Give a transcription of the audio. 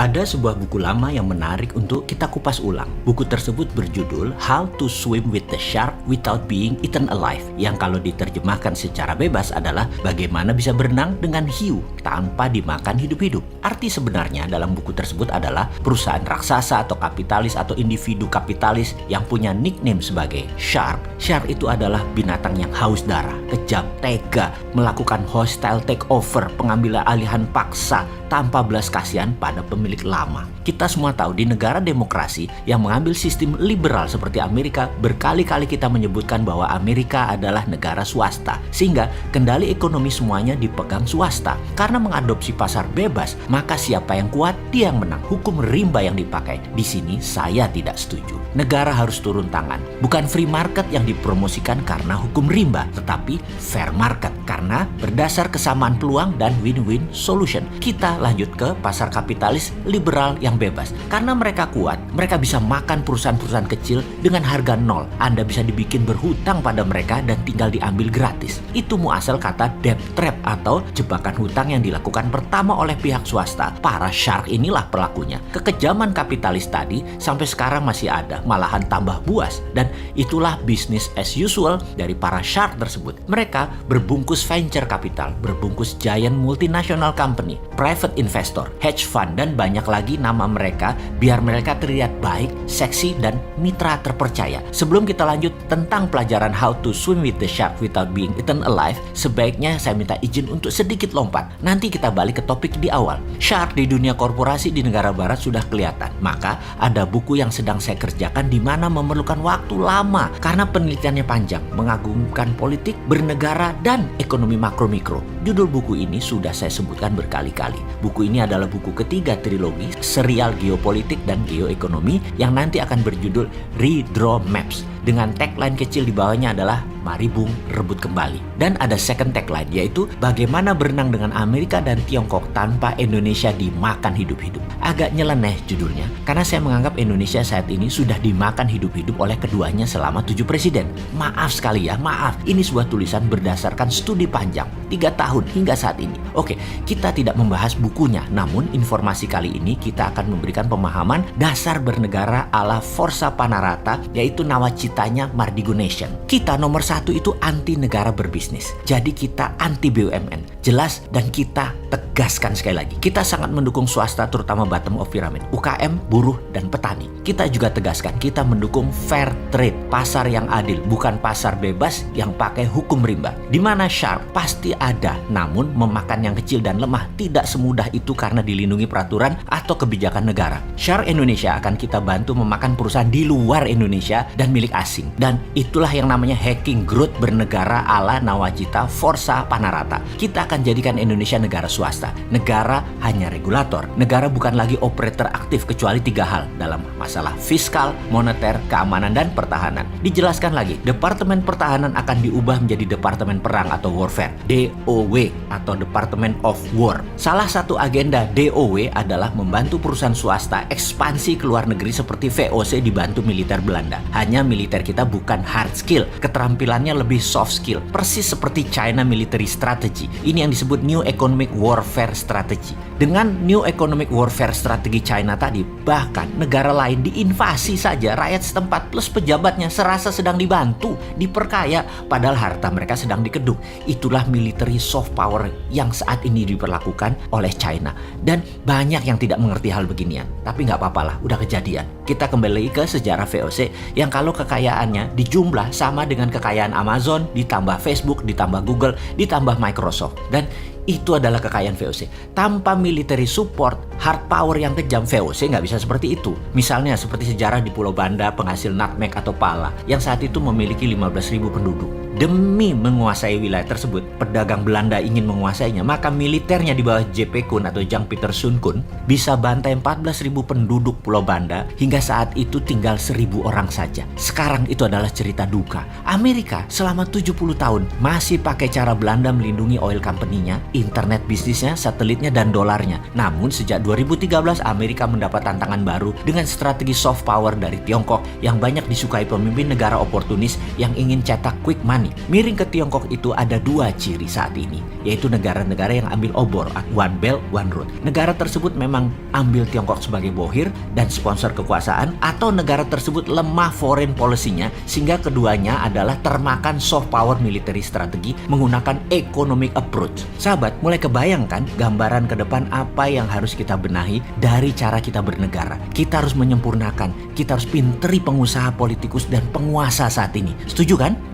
Ada sebuah buku lama yang menarik untuk kita kupas ulang. Buku tersebut berjudul How to Swim with the Shark Without Being Eaten Alive, yang kalau diterjemahkan secara bebas adalah bagaimana bisa berenang dengan hiu tanpa dimakan hidup-hidup. Arti sebenarnya dalam buku tersebut adalah perusahaan raksasa atau kapitalis atau individu kapitalis yang punya nickname sebagai shark. Shark itu adalah binatang yang haus darah, kejam, tega, melakukan hostile takeover, pengambilan alihan paksa tanpa belas kasihan pada pemilik lama. Kita semua tahu di negara demokrasi yang mengambil sistem liberal seperti Amerika, berkali-kali kita menyebutkan bahwa Amerika adalah negara swasta, sehingga kendali ekonomi semuanya dipegang swasta. Karena mengadopsi pasar bebas, maka siapa yang kuat dia yang menang. Hukum rimba yang dipakai. Di sini saya tidak setuju. Negara harus turun tangan. Bukan free market yang dipromosikan karena hukum rimba, tetapi fair market karena berdasar kesamaan peluang dan win-win solution. Kita lanjut ke pasar kapitalis liberal yang bebas. Karena mereka kuat, mereka bisa makan perusahaan-perusahaan kecil dengan harga nol. Anda bisa dibikin berhutang pada mereka dan tinggal diambil gratis. Itu muasal kata debt trap atau jebakan hutang yang dilakukan pertama oleh pihak swasta. Para shark inilah pelakunya. Kekejaman kapitalis tadi sampai sekarang masih ada, malahan tambah buas. Dan itulah business as usual dari para shark tersebut. Mereka berbungkus venture capital, berbungkus giant multinational company, private investor, hedge fund, dan banyak lagi nama mereka biar mereka terlihat baik, seksi, dan mitra terpercaya. Sebelum kita lanjut tentang pelajaran How to Swim with the Shark Without Being Eaten Alive, sebaiknya saya minta izin untuk sedikit lompat. Nanti kita balik ke topik di awal. Shark di dunia korporasi di negara barat sudah kelihatan. Maka ada buku yang sedang saya kerjakan di mana memerlukan waktu lama karena penelitiannya panjang, mengagumkan politik, bernegara, dan ekonomi makro-mikro. Judul buku ini sudah saya sebutkan berkali-kali. Buku ini adalah buku ketiga trilogi serial geopolitik dan geoekonomi yang nanti akan berjudul Redraw Maps. Dengan tagline kecil di bawahnya adalah Mari Bung rebut kembali. Dan ada second tagline, yaitu bagaimana berenang dengan Amerika dan Tiongkok tanpa Indonesia dimakan hidup-hidup. Agak nyeleneh judulnya, karena saya menganggap Indonesia saat ini sudah dimakan hidup-hidup oleh keduanya selama 7 presiden. Maaf sekali ya, maaf. Ini sebuah tulisan berdasarkan studi panjang, 3 tahun hingga saat ini. Oke, kita tidak membahas bukunya, namun informasi kali ini kita akan memberikan pemahaman dasar bernegara ala Forza Panarata, yaitu nawacitanya Mardigo Nation. Kita nomor 1 itu anti negara berbisnis. Jadi kita anti BUMN. Jelas dan kita tegaskan sekali lagi. Kita sangat mendukung swasta terutama bottom of pyramid, UKM, buruh, dan petani. Kita juga tegaskan kita mendukung fair trade, pasar yang adil, bukan pasar bebas yang pakai hukum rimba. Di mana shark pasti ada, namun memakan yang kecil dan lemah tidak semudah itu karena dilindungi peraturan atau kebijakan negara. Shark Indonesia akan kita bantu memakan perusahaan di luar Indonesia dan milik asing. Dan itulah yang namanya hacking growth bernegara ala Nawacita Forza Panarata. Kita akan jadikan Indonesia negara swasta. Negara hanya regulator. Negara bukan lagi operator aktif kecuali 3 hal dalam masalah fiskal, moneter, keamanan, dan pertahanan. Dijelaskan lagi, Departemen Pertahanan akan diubah menjadi Departemen Perang atau Warfare, DOW atau Department of War. Salah satu agenda DOW adalah membantu perusahaan swasta ekspansi ke luar negeri seperti VOC dibantu militer Belanda. Hanya militer kita bukan hard skill, keterampilannya lebih soft skill, persis seperti China Military Strategy. Ini yang disebut New Economic Warfare Strategy. Dengan New Economic Warfare Strategy China tadi, bahkan negara lain diinvasi saja, rakyat setempat plus pejabatnya serasa sedang dibantu, diperkaya, padahal harta mereka sedang dikeduk. Itulah military soft power yang saat ini diperlakukan oleh China. Dan banyak yang tidak mengerti hal beginian. Tapi nggak apa-apa lah, udah kejadian. Kita kembali ke sejarah VOC yang kalau kekayaannya dijumlah sama dengan kekayaan Amazon, ditambah Facebook, ditambah Google, ditambah Microsoft. Dan itu adalah kekayaan VOC. Tanpa military support, hard power yang kejam, VOC nggak bisa seperti itu. Misalnya seperti sejarah di Pulau Banda, penghasil nutmeg atau pala, yang saat itu memiliki 15.000 penduduk. Demi menguasai wilayah tersebut, pedagang Belanda ingin menguasainya, maka militernya di bawah JP Kun atau Jang Pieter Sun Kun bisa bantai 14.000 penduduk Pulau Banda hingga saat itu tinggal 1.000 orang saja. Sekarang itu adalah cerita duka. Amerika selama 70 tahun masih pakai cara Belanda melindungi oil company-nya, internet bisnisnya, satelitnya, dan dolarnya. Namun sejak 2013 Amerika mendapat tantangan baru dengan strategi soft power dari Tiongkok yang banyak disukai pemimpin negara oportunis yang ingin cetak quick money. miring ke Tiongkok itu ada dua ciri saat ini, yaitu negara-negara yang ambil obor, One Belt, One Road. Negara tersebut memang ambil Tiongkok sebagai bohir dan sponsor kekuasaan, atau negara tersebut lemah foreign policy-nya sehingga keduanya adalah termakan soft power military strategi menggunakan economic approach. Sahabat, mulai kebayangkan gambaran ke depan apa yang harus kita benahi dari cara kita bernegara. Kita harus menyempurnakan, kita harus pinteri pengusaha, politikus, dan penguasa saat ini. Setuju kan?